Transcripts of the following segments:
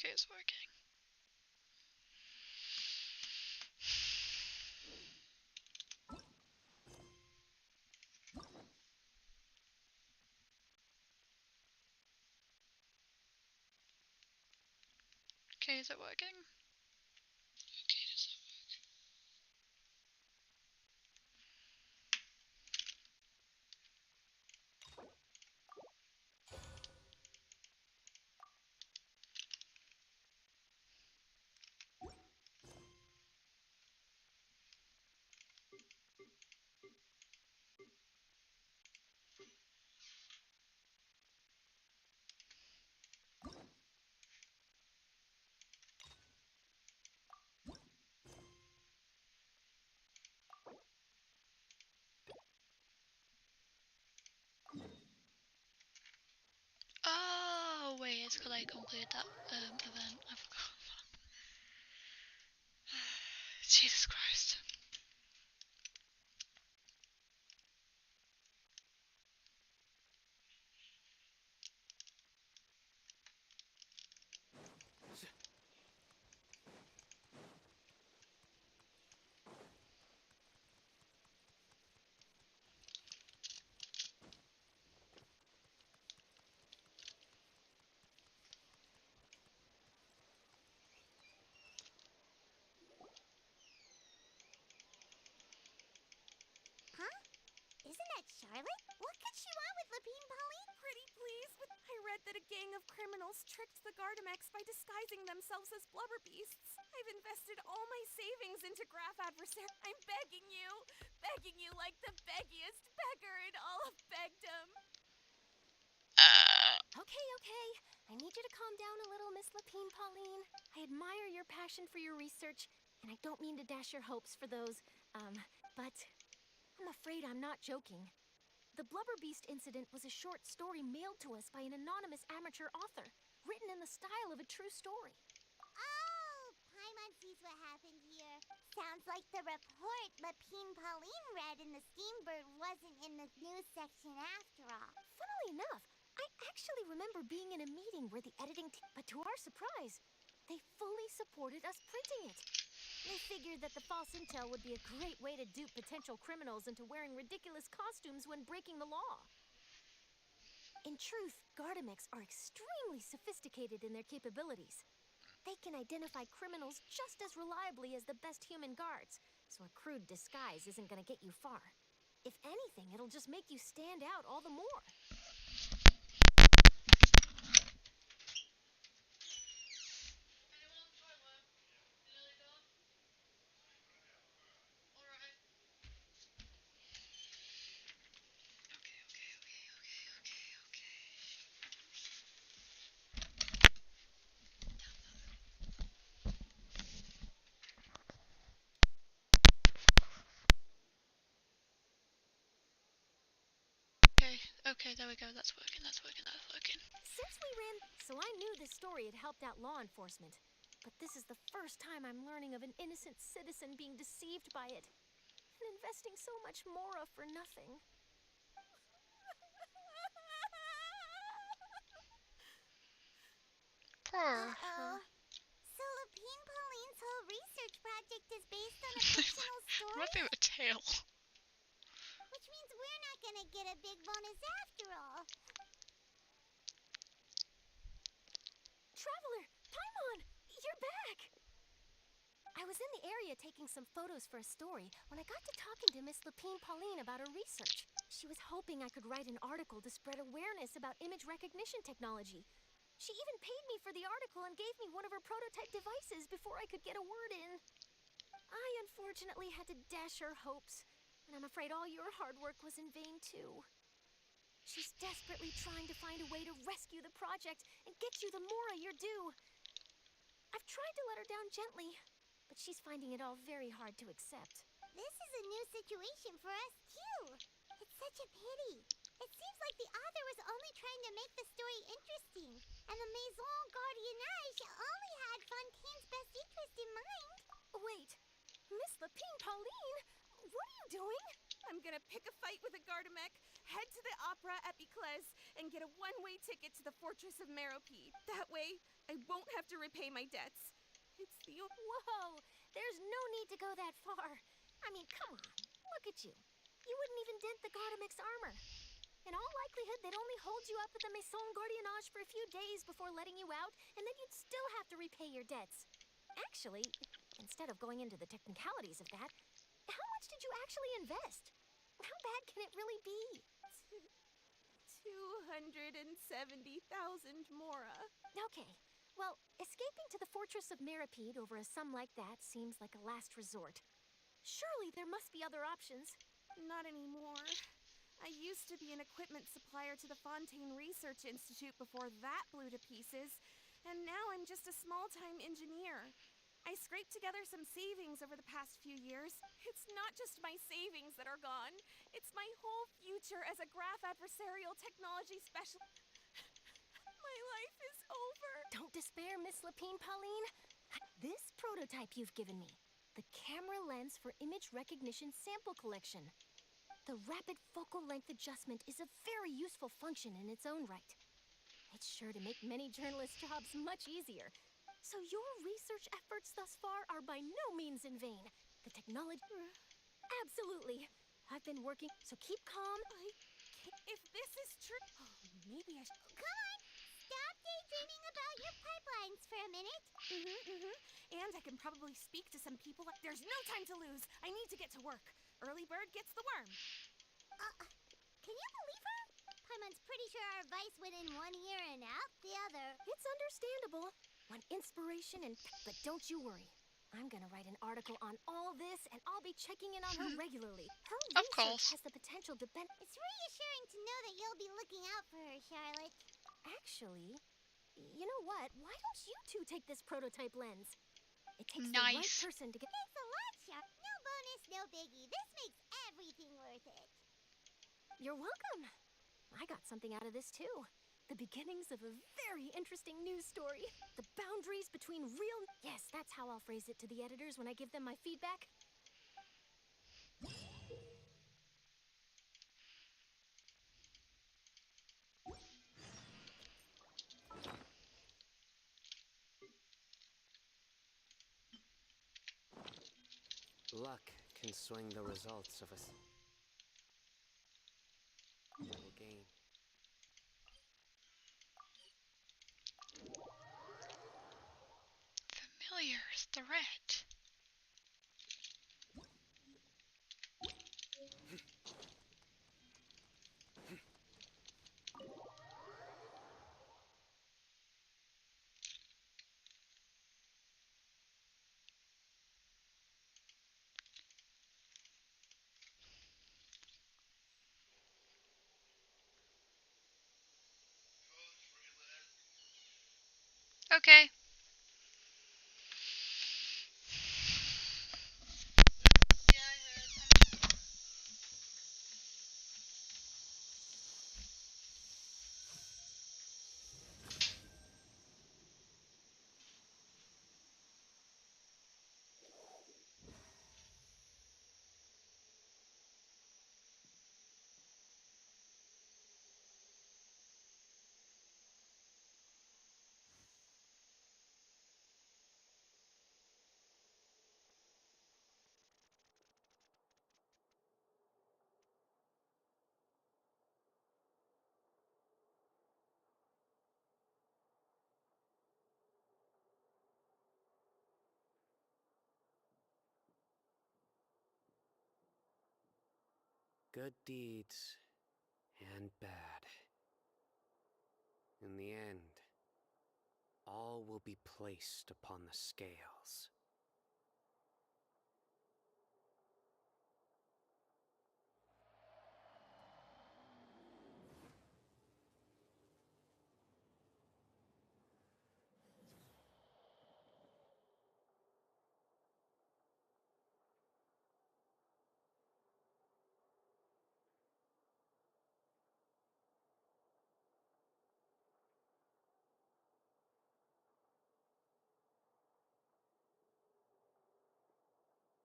Okay, it's working. Okay, is it working? Okay, does that work? Oh, wait, it's because I completed that event. I forgot. Jesus Christ. Huh? Isn't that Charlotte? What could she want with Lapine Pauline? Pretty please. I read that a gang of criminals tricked the Gardamex by disguising themselves as blubber beasts. I've invested all my savings into Graph Adversary. I'm begging you like the beggiest beggar in all of begdom. Okay. I need you to calm down a little, Miss Lapine Pauline. I admire your passion for your research, and I don't mean to dash your hopes for those, but I'm afraid I'm not joking. The Blubber Beast incident was a short story mailed to us by an anonymous amateur author, written in the style of a true story. Oh, Paimon sees what happened here. Sounds like the report Lapine Pauline read in the Steambird wasn't in the news section after all. Funnily enough, I actually remember being in a meeting where the editing team, but to our surprise, they fully supported us printing it. They figured that the false intel would be a great way to dupe potential criminals into wearing ridiculous costumes when breaking the law. In truth, Gardamex are extremely sophisticated in their capabilities. They can identify criminals just as reliably as the best human guards, so a crude disguise isn't gonna get you far. If anything, it'll just make you stand out all the more. Okay, there we go. That's working. Since we ran, so I knew this story had helped out law enforcement. But this is the first time I'm learning of an innocent citizen being deceived by it. And investing so much mora for nothing. Poor Uh-oh. her. So Lapine Pauline's whole research project is based on a fictional story? My favorite tale. Which means we're not gonna get a big bonus after all. Traveler! Paimon! You're back! I was in the area taking some photos for a story when I got to talking to Miss Lapine Pauline about her research. She was hoping I could write an article to spread awareness about image recognition technology. She even paid me for the article and gave me one of her prototype devices before I could get a word in. I unfortunately had to dash her hopes, and I'm afraid all your hard work was in vain too. She's desperately trying to find a way to rescue the project and get you the mora you're due. I've tried to let her down gently, but she's finding it all very hard to accept. This is a new situation for us, too. It's such a pity. It seems like the author was only trying to make the story interesting, and the Maison Gardiennage only had Fontaine's best interest in mind. Wait, Miss Lapine Pauline? What are you doing? I'm gonna pick a fight with a Gardamek, head to the opera at Biclez, and get a one-way ticket to the Fortress of Meropide. That way, I won't have to repay my debts. It's the Whoa! There's no need to go that far. I mean, come on. Look at you. You wouldn't even dent the Gardamix's armor. In all likelihood, they'd only hold you up at the Maison Gardiennage for a few days before letting you out, and then you'd still have to repay your debts. Actually, instead of going into the technicalities of that, how much did you actually invest? How bad can it really be? 270,000 mora. Okay, well, escaping to the Fortress of Meropide over a sum like that seems like a last resort. Surely there must be other options. Not anymore. I used to be an equipment supplier to the Fontaine Research Institute before that blew to pieces, and now I'm just a small-time engineer. I scraped together some savings over the past few years. It's not just my savings that are gone. It's my whole future as a graph adversarial technology specialist. My life is over. Don't despair, Miss Lapine Pauline. This prototype you've given me, the camera lens for image recognition sample collection. The rapid focal length adjustment is a very useful function in its own right. It's sure to make many journalists' jobs much easier. So your research efforts thus far are by no means in vain. The technology... Absolutely. I've been working, so keep calm. If this is true, maybe I should... Come on! Stop daydreaming about your pipelines for a minute. And I can probably speak to some people. There's no time to lose. I need to get to work. Early bird gets the worm. Can you believe her? Paimon's pretty sure our advice went in one ear and out the other. It's understandable. Want inspiration and... But don't you worry. I'm gonna write an article on all this, and I'll be checking in on her regularly. Her Of course. research has the potential to It's reassuring to know that you'll be looking out for her, Charlotte. Actually, you know what? Why don't you two take this prototype lens? It takes the right Nice. person to get... Thanks a lot, Sharp. No bonus, no biggie. This makes everything worth it. You're welcome. I got something out of this too. The beginnings of a very interesting news story. The boundaries between real... Yes, that's how I'll phrase it to the editors when I give them my feedback. Luck can swing the results of a single game. Familiar threat. Okay. Good deeds and bad. In the end, all will be placed upon the scales.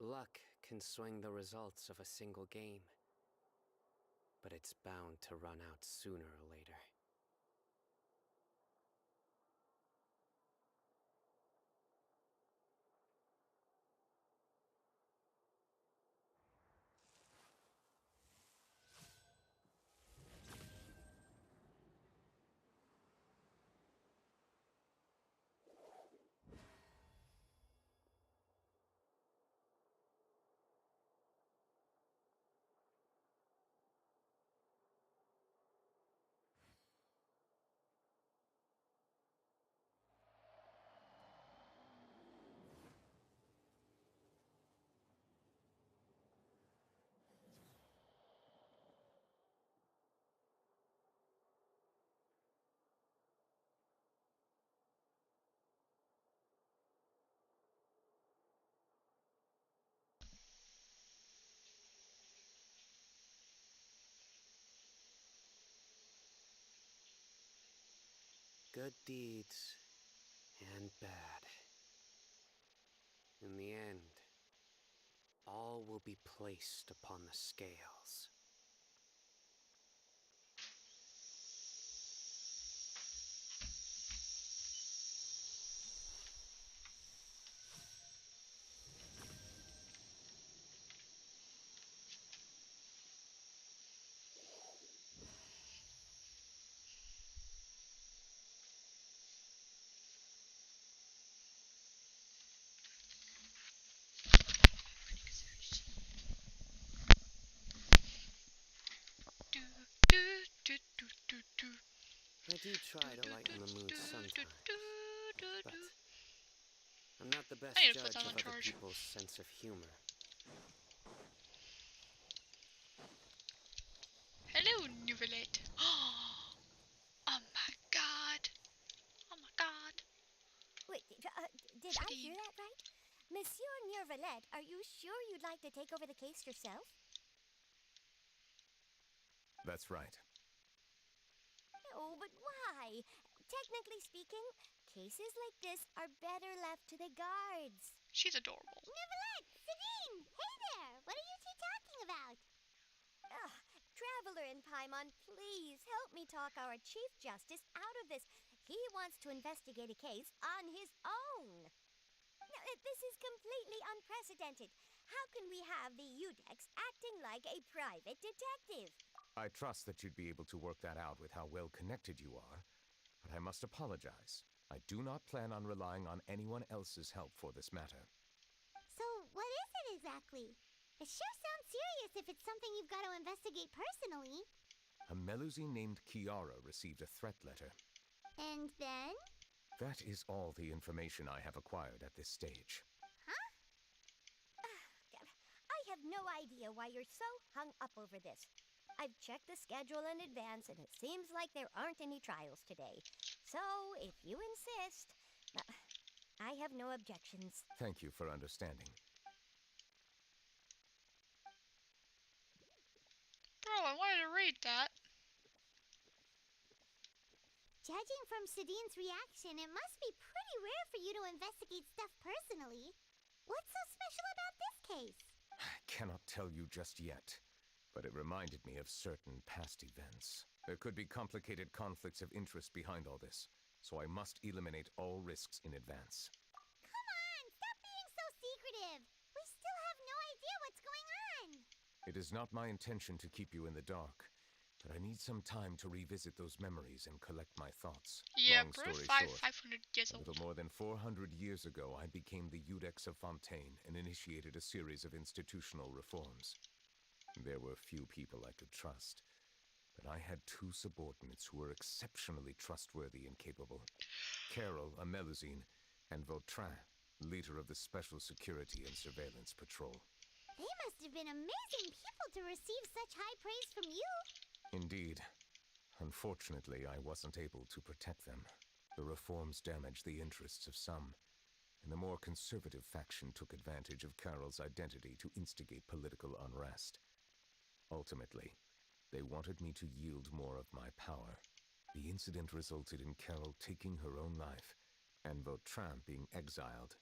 Luck can swing the results of a single game. but it's bound to run out sooner or later. Good deeds and bad. In the end, all will be placed upon the scales. Do, do, do, do, do, do. I do try to lighten the mood sometimes, but I'm not the best I need to put judge that of on other charge. people's sense of humor. Hello, Neuvillette. Oh my god. Oh my god. Wait, did I Shitty. hear that right? Monsieur Neuvillette, are you sure you'd like to take over the case yourself? That's right. Oh, but why? Technically speaking, cases like this are better left to the guards. She's adorable. Neuvillette! Sabine! Hey there! What are you two talking about? Ugh, Traveler in Paimon, please help me talk our Chief Justice out of this. He wants to investigate a case on his own. Now, this is completely unprecedented. How can we have the Udex acting like a private detective? I trust that you'd be able to work that out with how well connected you are, but I must apologize. I do not plan on relying on anyone else's help for this matter. So, what is it exactly? It sure sounds serious if it's something you've got to investigate personally. A Melusine named Kiara received a threat letter. And then? That is all the information I have acquired at this stage. Huh? I have no idea why you're so hung up over this. I've checked the schedule in advance, and it seems like there aren't any trials today. So, if you insist, I have no objections. Thank you for understanding. Bro, I wanted to read that. Judging from Sadine's reaction, it must be pretty rare for you to investigate stuff personally. What's so special about this case? I cannot tell you just yet, but it reminded me of certain past events. There could be complicated conflicts of interest behind all this, so I must eliminate all risks in advance. Come on, stop being so secretive. We still have no idea what's going on. It is not my intention to keep you in the dark, but I need some time to revisit those memories and collect my thoughts. Yeah, Long bro, story 500 years a old. little more than 400 years ago, I became the Udex of Fontaine and initiated a series of institutional reforms. There were few people I could trust, but I had two subordinates who were exceptionally trustworthy and capable. Carol, a Melusine, and Vautrin, leader of the Special Security and Surveillance Patrol. They must have been amazing people to receive such high praise from you. Indeed. Unfortunately, I wasn't able to protect them. The reforms damaged the interests of some, and the more conservative faction took advantage of Carol's identity to instigate political unrest. Ultimately, they wanted me to yield more of my power. The incident resulted in Carol taking her own life, and Vautrin being exiled.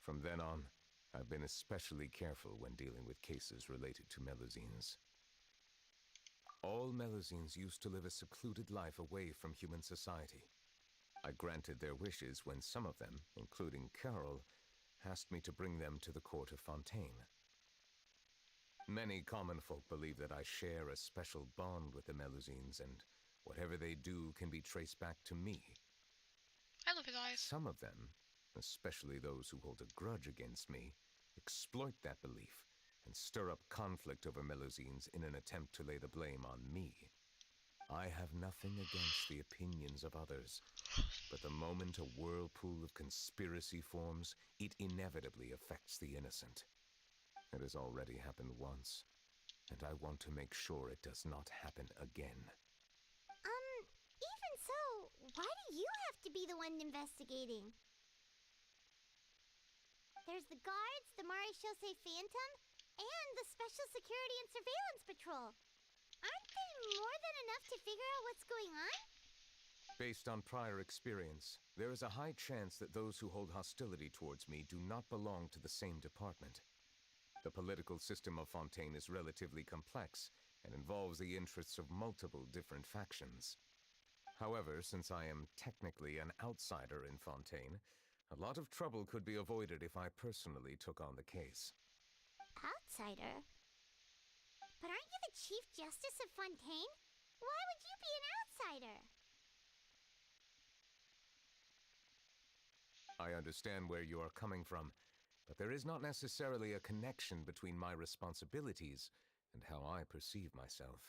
From then on, I've been especially careful when dealing with cases related to Melusines. All Melusines used to live a secluded life away from human society. I granted their wishes when some of them, including Carol, asked me to bring them to the court of Fontaine. Many common folk believe that I share a special bond with the Melusines, and whatever they do can be traced back to me. I love his eyes. Some of them, especially those who hold a grudge against me, exploit that belief and stir up conflict over Melusines in an attempt to lay the blame on me. I have nothing against the opinions of others, but the moment a whirlpool of conspiracy forms, it inevitably affects the innocent. It has already happened once, and I want to make sure it does not happen again. Even so, why do you have to be the one investigating? There's the guards, the Marechaussee Phantom, and the Special Security and Surveillance Patrol. Aren't they more than enough to figure out what's going on? Based on prior experience, there is a high chance that those who hold hostility towards me do not belong to the same department. The political system of Fontaine is relatively complex and involves the interests of multiple different factions. However, since I am technically an outsider in Fontaine, a lot of trouble could be avoided if I personally took on the case. Outsider? But aren't you the Chief Justice of Fontaine? Why would you be an outsider? I understand where you are coming from, but there is not necessarily a connection between my responsibilities and how I perceive myself.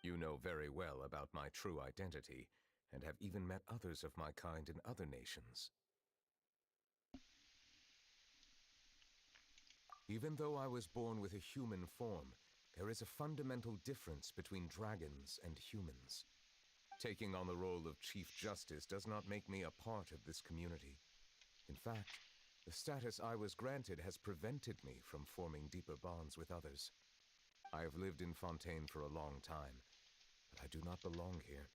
You know very well about my true identity, and have even met others of my kind in other nations. Even though I was born with a human form, there is a fundamental difference between dragons and humans. Taking on the role of Chief Justice does not make me a part of this community. In fact, the status I was granted has prevented me from forming deeper bonds with others. I have lived in Fontaine for a long time, but I do not belong here.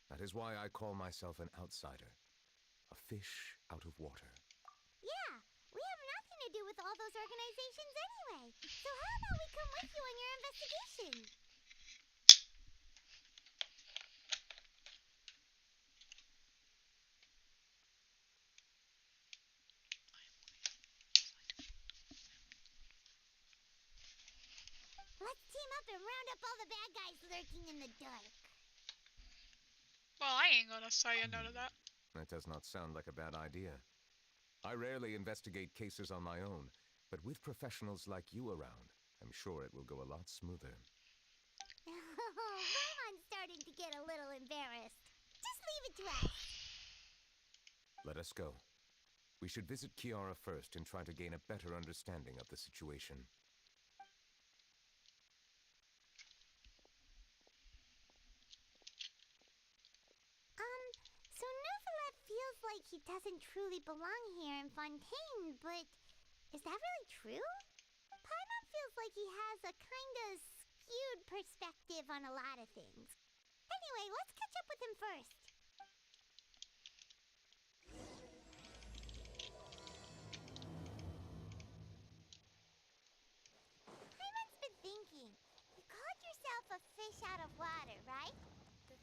That is why I call myself an outsider, a fish out of water. Yeah, we have nothing to do with all those organizations anyway. So how about we come with you on your investigation? Let's team up and round up all the bad guys lurking in the dark. Well, I ain't gonna say no to that. That does not sound like a bad idea. I rarely investigate cases on my own, but with professionals like you around, I'm sure it will go a lot smoother. Raymon's starting to get a little embarrassed. Just leave it to us. Let us go. We should visit Kiara first and try to gain a better understanding of the situation. So Neuvillette feels like he doesn't truly belong here in Fontaine, but is that really true? Paimon feels like he has a kinda skewed perspective on a lot of things. Anyway, let's catch up with him first. Paimon's been thinking. You called yourself a fish out of water, right? But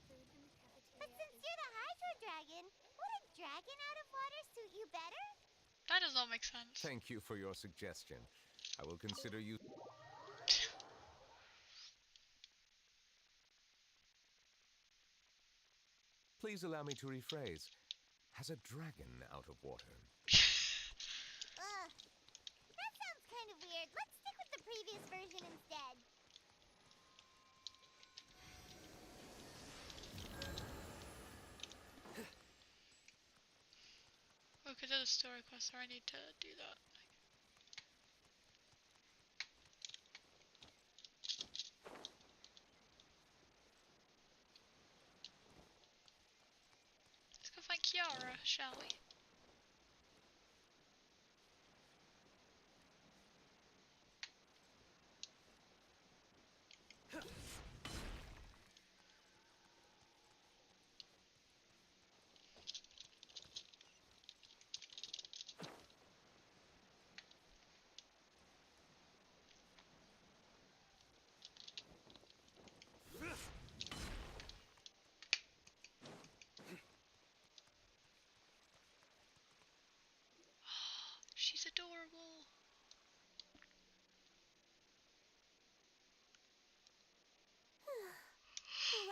since you're the Hydro Dragon, would a dragon out of water suit you better? That does not make sense. Thank you for your suggestion. I will consider you... Please allow me to rephrase. Has a dragon out of water? Ugh. That sounds kind of weird. Let's stick with the previous version instead. Oh, because there's a story quest, so I need to do that. Let's go find Kiara, shall we?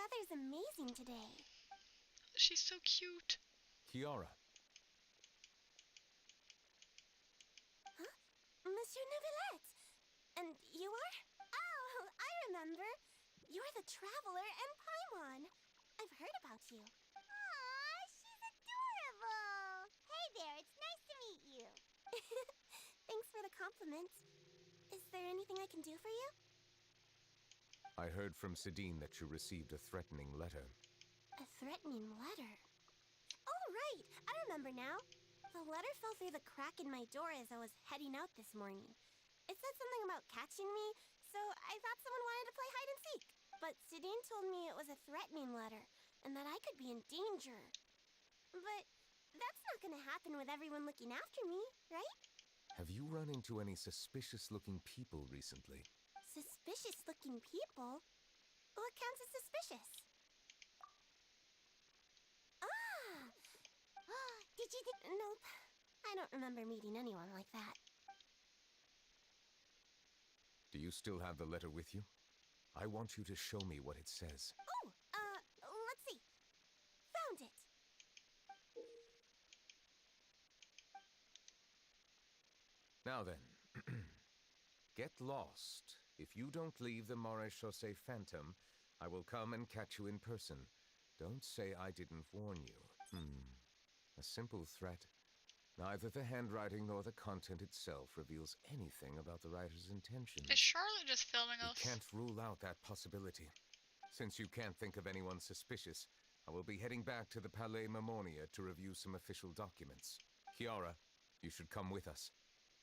weather's amazing today. She's so cute. Kiara, Monsieur Neuvillette! And you are? Oh, I remember. You're the Traveler and Paimon. I've heard about you. Aw, she's adorable. Hey there, it's nice to meet you. Thanks for the compliment. Is there anything I can do for you? I heard from Sidine that you received a threatening letter. A threatening letter? Oh, right! I remember now. The letter fell through the crack in my door as I was heading out this morning. It said something about catching me, so I thought someone wanted to play hide and seek. But Sidine told me it was a threatening letter, and that I could be in danger. But that's not gonna happen with everyone looking after me, right? Have you run into any suspicious-looking people recently? Suspicious-looking people? What counts as suspicious? Ah! Did you think... Nope. I don't remember meeting anyone like that. Do you still have the letter with you? I want you to show me what it says. Oh, let's see. Found it. Now then, get lost. If you don't leave the Maréchaussée Phantom, I will come and catch you in person. Don't say I didn't warn you. A simple threat. Neither the handwriting nor the content itself reveals anything about the writer's intentions. Is Charlotte just filming We us? can't rule out that possibility. Since you can't think of anyone suspicious, I will be heading back to the Palais Mammonia to review some official documents. Kiara, you should come with us.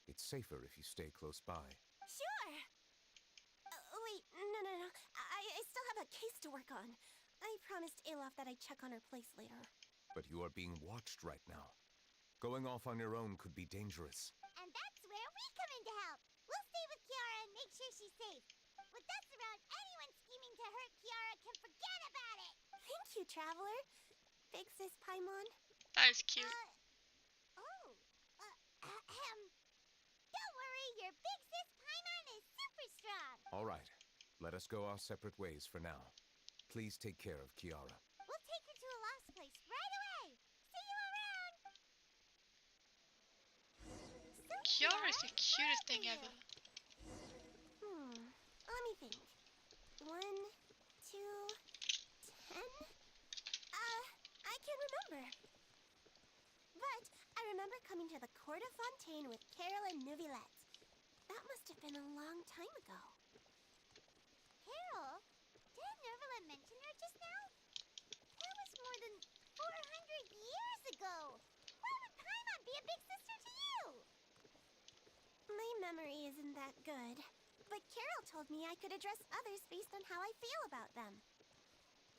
It's safer if you stay close by. Sure. Wait, no. I still have a case to work on. I promised Alof that I'd check on her place later. But you are being watched right now. Going off on your own could be dangerous. And that's where we come in to help. We'll stay with Kiara and make sure she's safe. With us around, anyone scheming to hurt Kiara can forget about it. Thank you, Traveler. Big Sis Paimon. That is cute. Don't worry, your big sis Paimon is super strong. All right, let us go our separate ways for now. Please take care of Kiara. We'll take her to a lost place right away. See you around. So, Kiara's the cutest thing how are ever. you? Let me think. 1, 2, 10? I can't remember. But I remember coming to the Court of Fontaine with Carol and Neuvillette. That must have been a long time ago. Carol? Did Neuvillette mention her just now? That was more than 400 years ago. Why would Paimon be a big sister to you? My memory isn't that good. But Carol told me I could address others based on how I feel about them.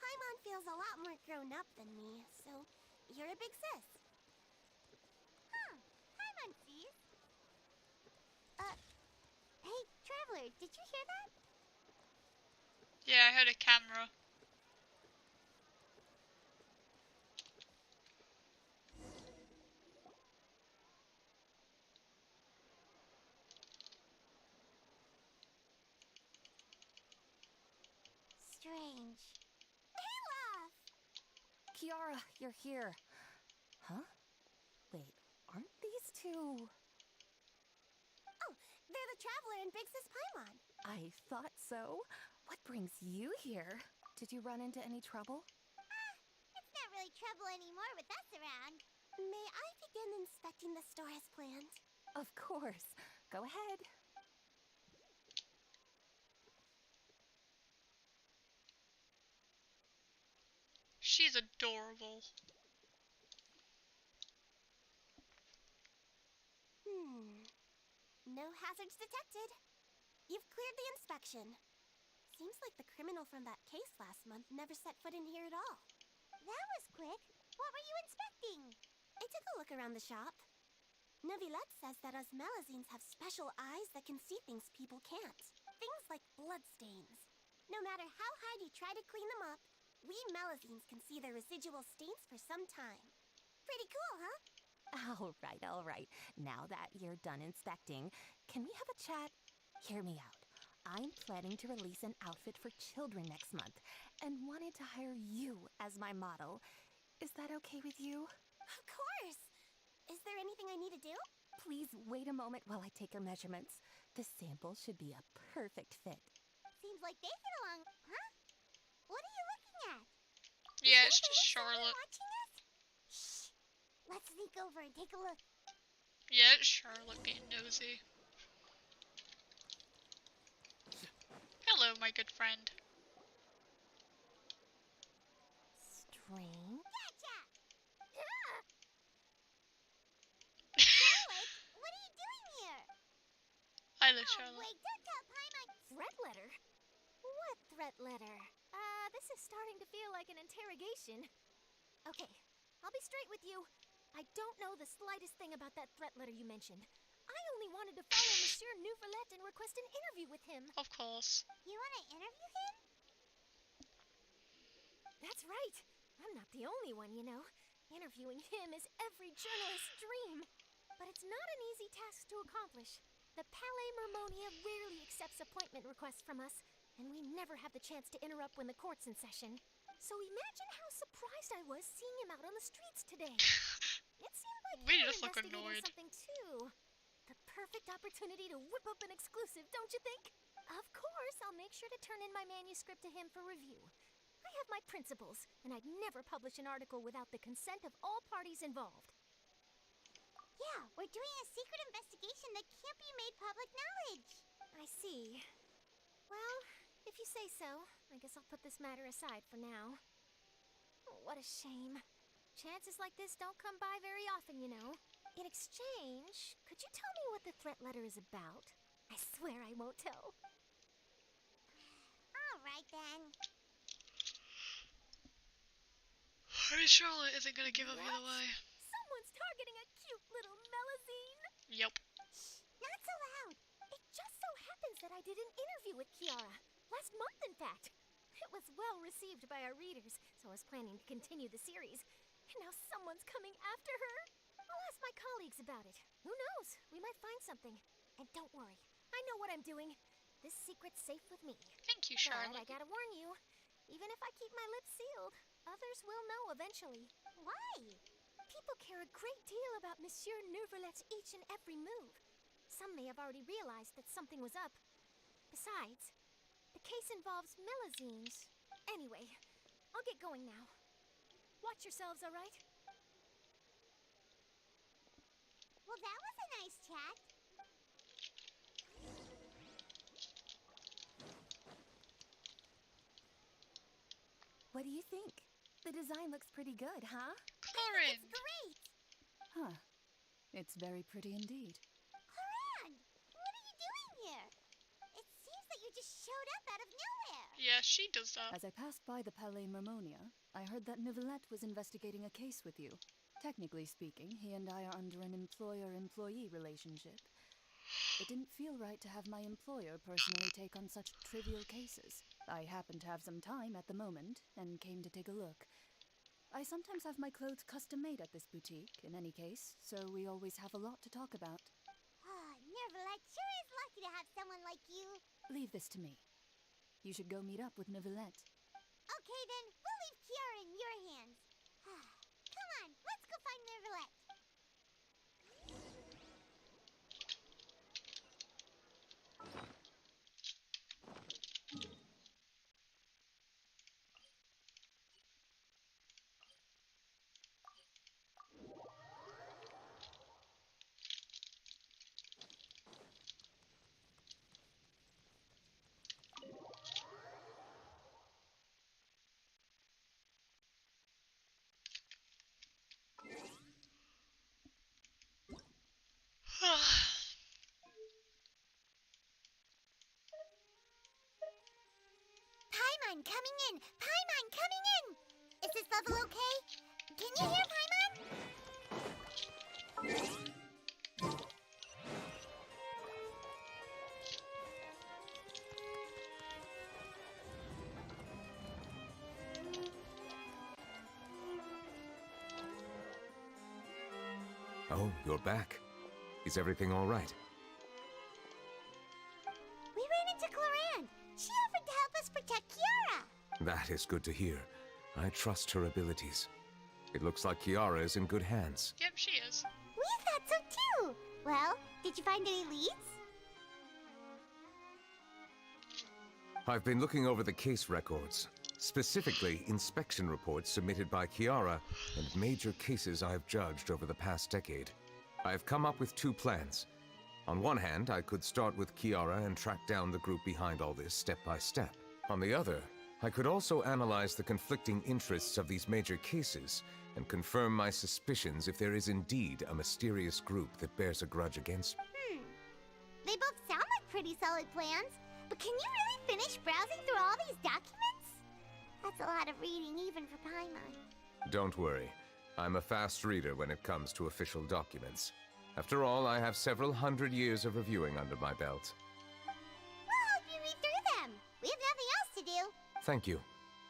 Paimon feels a lot more grown up than me, so you're a big sis. Paimon sees. Hey, Traveler, did you hear that? Yeah, I heard a camera. Strange. Olaf! Kiara, you're here. Huh? Wait, aren't these two? Oh, they're the Traveler and Big Sis Paimon. I thought so. What brings you here? Did you run into any trouble? It's not really trouble anymore with us around. May I begin inspecting the store as planned? Of course. Go ahead. She's adorable. No hazards detected. You've cleared the inspection. Seems like the criminal from that case last month never set foot in here at all. That was quick. What were you inspecting? I took a look around the shop. Neuvillette says that us Melazines have special eyes that can see things people can't. Things like bloodstains. No matter how hard you try to clean them up, we Melazines can see the residual stains for some time. Pretty cool, huh? All right. Now that you're done inspecting, can we have a chat? Hear me out. I'm planning to release an outfit for children next month and wanted to hire you as my model. Is that okay with you? Of course! Is there anything I need to do? Please wait a moment while I take your measurements. The sample should be a perfect fit. Seems like they get along, huh? What are you looking at? Yeah, it's Is just there someone Charlotte. watching us? Shh! Let's sneak over and take a look. Yeah, it's Charlotte being nosy. Hello, my good friend. Strange. Gotcha! Charlotte, what are you doing here? Hi there, Oh, Charlotte. wait, don't tell Paimon. Threat letter? What threat letter? This is starting to feel like an interrogation. Okay, I'll be straight with you. I don't know the slightest thing about that threat letter you mentioned. I only wanted to follow Monsieur Neuvillette and request an interview with him. Of course. You want to interview him? That's right. I'm not the only one, you know. Interviewing him is every journalist's dream. But it's not an easy task to accomplish. The Palais Mermonia rarely accepts appointment requests from us, and we never have the chance to interrupt when the court's in session. So imagine how surprised I was seeing him out on the streets today. It seemed like We you were just look investigating annoyed. something too. The perfect opportunity to whip up an exclusive, don't you think? Of course, I'll make sure to turn in my manuscript to him for review. I have my principles, and I'd never publish an article without the consent of all parties involved. Yeah, we're doing a secret investigation that can't be made public knowledge. I see. Well, if you say so, I guess I'll put this matter aside for now. What a shame. Chances like this don't come by very often, you know. In exchange, could you tell me what the threat letter is about? I swear I won't tell. All right, then. Charlotte isn't gonna give up either way. Someone's targeting a cute little melazine. Yep. Shh, not so loud. It just so happens that I did an interview with Kiara. Last month, in fact. It was well received by our readers, so I was planning to continue the series. And now someone's coming after her. I'll ask my colleagues about it. Who knows? We might find something. And don't worry, I know what I'm doing. This secret's safe with me. Thank you, But Charlotte. I gotta warn you, even if I keep my lips sealed, others will know eventually. Why? People care a great deal about Monsieur Neuvillette's each and every move. Some may have already realized that something was up. Besides, the case involves melazines. Anyway, I'll get going now. Watch yourselves, all right? Well, that was a nice chat. What do you think? The design looks pretty good, huh? Corin! Great! Huh. It's very pretty indeed. Coran, what are you doing here? It seems that you just showed up out of nowhere. Yeah, she does that. As I passed by the Palais Mermonia, I heard that Neuvillette was investigating a case with you. Technically speaking, he and I are under an employer-employee relationship. It didn't feel right to have my employer personally take on such trivial cases. I happen to have some time at the moment, and came to take a look. I sometimes have my clothes custom-made at this boutique, in any case, so we always have a lot to talk about. Neuvillette sure is lucky to have someone like you. Leave this to me. You should go meet up with Neuvillette. Okay, then, we'll leave Kiara in your hands. Come on, let's go find Neuvillette. Paimon coming in! Paimon coming in! Is this level okay? Can you hear Paimon? Oh, you're back. Is everything all right? We ran into Clorane That is good to hear. I trust her abilities. It looks like Kiara is in good hands. Yep, she is. We thought so too. Well, did you find any leads? I've been looking over the case records, specifically inspection reports submitted by Kiara and major cases I've judged over the past decade. I've come up with 2 plans. On one hand, I could start with Kiara and track down the group behind all this step by step. On the other, I could also analyze the conflicting interests of these major cases and confirm my suspicions if there is indeed a mysterious group that bears a grudge against me. They both sound like pretty solid plans, but can you really finish browsing through all these documents? That's a lot of reading even for Paimon. Don't worry. I'm a fast reader when it comes to official documents. After all, I have several hundred years of reviewing under my belt. We'll help you read through them. We have nothing else to do. Thank you.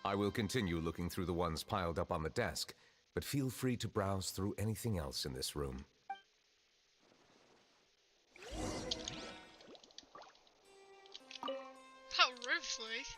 I will continue looking through the ones piled up on the desk, but feel free to browse through anything else in this room. How ruthless.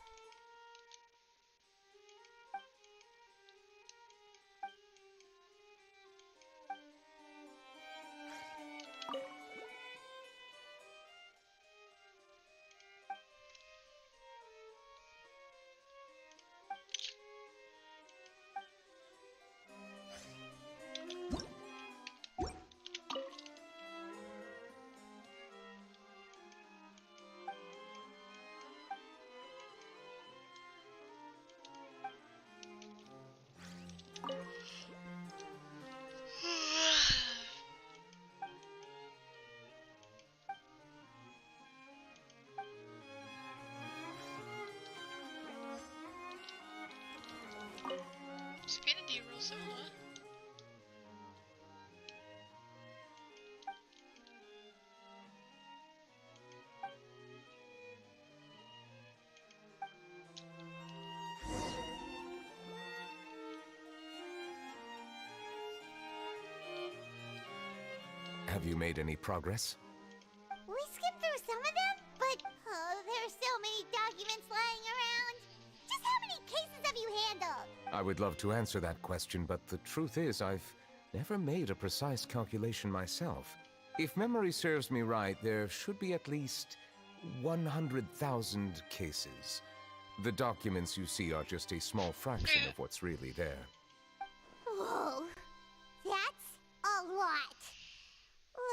Spinity real similar. Have you made any progress? We skimmed through some of them, but there are so many documents lying around. Just how many cases have you handled? I would love to answer that question, but the truth is I've never made a precise calculation myself. If memory serves me right, there should be at least 100,000 cases. The documents you see are just a small fraction of what's really there. Whoa, that's a lot.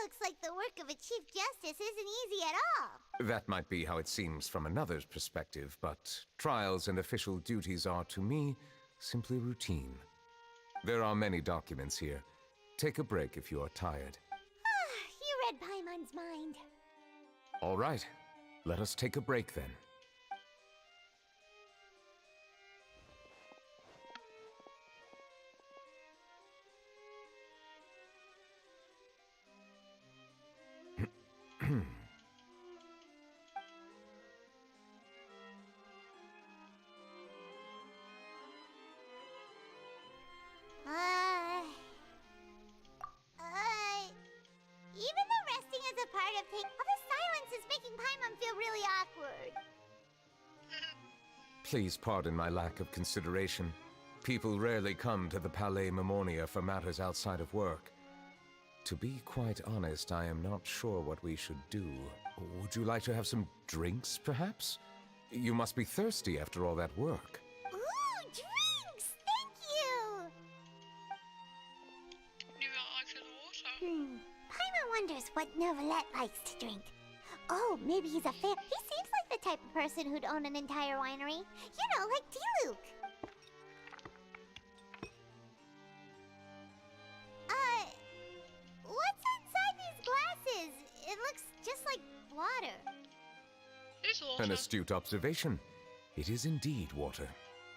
Looks like the work of a Chief Justice isn't easy at all. That might be how it seems from another's perspective, but trials and official duties are, to me, simply routine. There are many documents here. Take a break if you are tired. You read Paimon's mind. All right, let us take a break then. Even though resting is a part of things, all the silence is making Paimon feel really awkward. Please pardon my lack of consideration. People rarely come to the Palais Mammonia for matters outside of work. To be quite honest, I am not sure what we should do. Would you like to have some drinks, perhaps? You must be thirsty after all that work. Ooh, drinks! Thank you! Neuvillette likes his water. Paimon wonders what Neuvillette likes to drink. Oh, maybe he's a fan. He seems like the type of person who'd own an entire winery. You know, like Diluc. What's inside these glasses? It looks just like water. It's water. An astute observation. It is indeed water.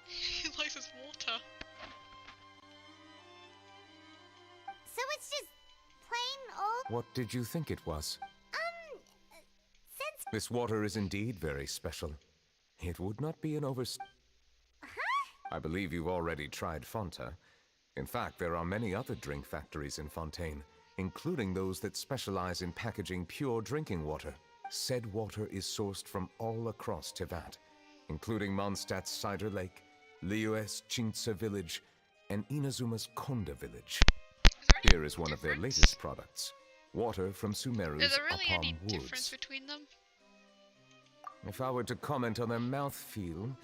He likes his water. So it's just plain old... What did you think it was? Since... This water is indeed very special. It would not be an Huh? I believe you've already tried Fonta. In fact, there are many other drink factories in Fontaine, including those that specialize in packaging pure drinking water. Said water is sourced from all across Tevat, including Mondstadt's Cider Lake, Liyue's Chintsa village, and Inazuma's Konda village. Is there any Here is one of their difference? latest products. Water from Sumeru's Is there really Apam any Woods. difference between them? If I were to comment on their mouthfeel,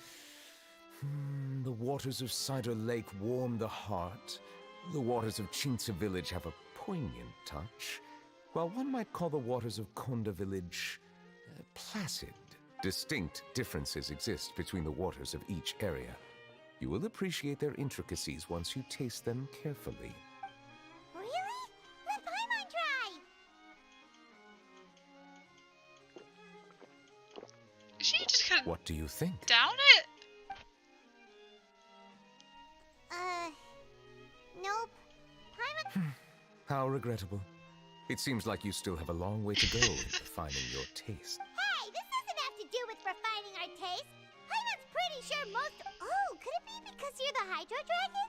the waters of Cider Lake warm the heart. The waters of Chintsa village have a poignant touch, while one might call the waters of Konda village placid. Distinct differences exist between the waters of each area. You will appreciate their intricacies once you taste them carefully. Really? Let Paimon try! Is she just gonna What do you think? down it? Nope. Paimon... How regrettable. It seems like you still have a long way to go in refining your taste. Hey, this doesn't have to do with refining our taste. Paimon's pretty sure most... Oh, could it be because you're the Hydro Dragon?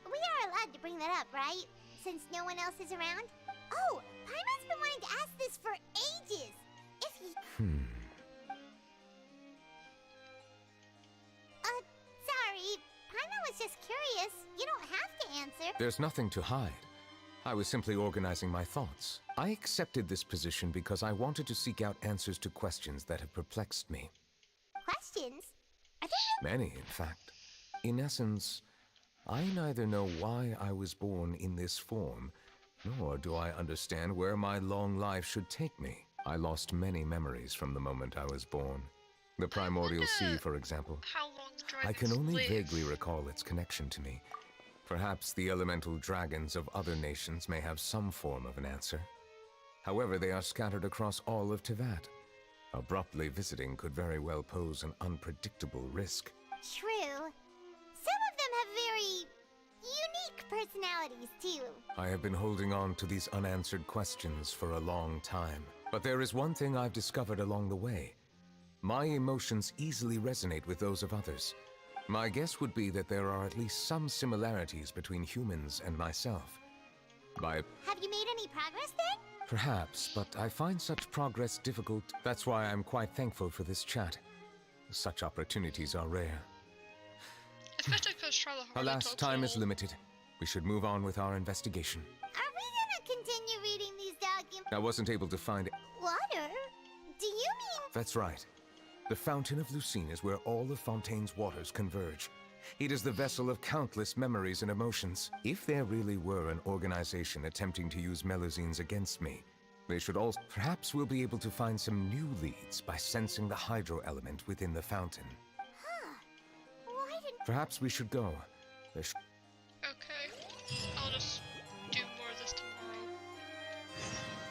We are allowed to bring that up, right? Since no one else is around? Oh, Paimon's been wanting to ask this for ages. If he... Sorry. Paimon was just curious. You don't have to answer. There's nothing to hide. I was simply organizing my thoughts. I accepted this position because I wanted to seek out answers to questions that have perplexed me. Questions? Are there Many, in fact. In essence, I neither know why I was born in this form, nor do I understand where my long life should take me. I lost many memories from the moment I was born. The primordial sea, for example. How long dragons I can only live? vaguely recall its connection to me. Perhaps the elemental dragons of other nations may have some form of an answer. However, they are scattered across all of Teyvat. Abruptly visiting could very well pose an unpredictable risk. True. Some of them have very unique personalities, too. I have been holding on to these unanswered questions for a long time. But there is one thing I've discovered along the way. My emotions easily resonate with those of others. My guess would be that there are at least some similarities between humans and myself. Have you made any progress then? Perhaps, but I find such progress difficult. That's why I'm quite thankful for this chat. Such opportunities are rare. Especially because Charlotte Alas, time is limited. We should move on with our investigation. Are we gonna continue reading these documents? I wasn't able to find it. Water? Do you mean... That's right. The Fountain of Lucine is where all of Fontaine's waters converge. It is the vessel of countless memories and emotions. If there really were an organization attempting to use Melusines against me, they should also... Perhaps we'll be able to find some new leads by sensing the hydro element within the fountain. Why didn't... Perhaps we should go. Okay. I'll just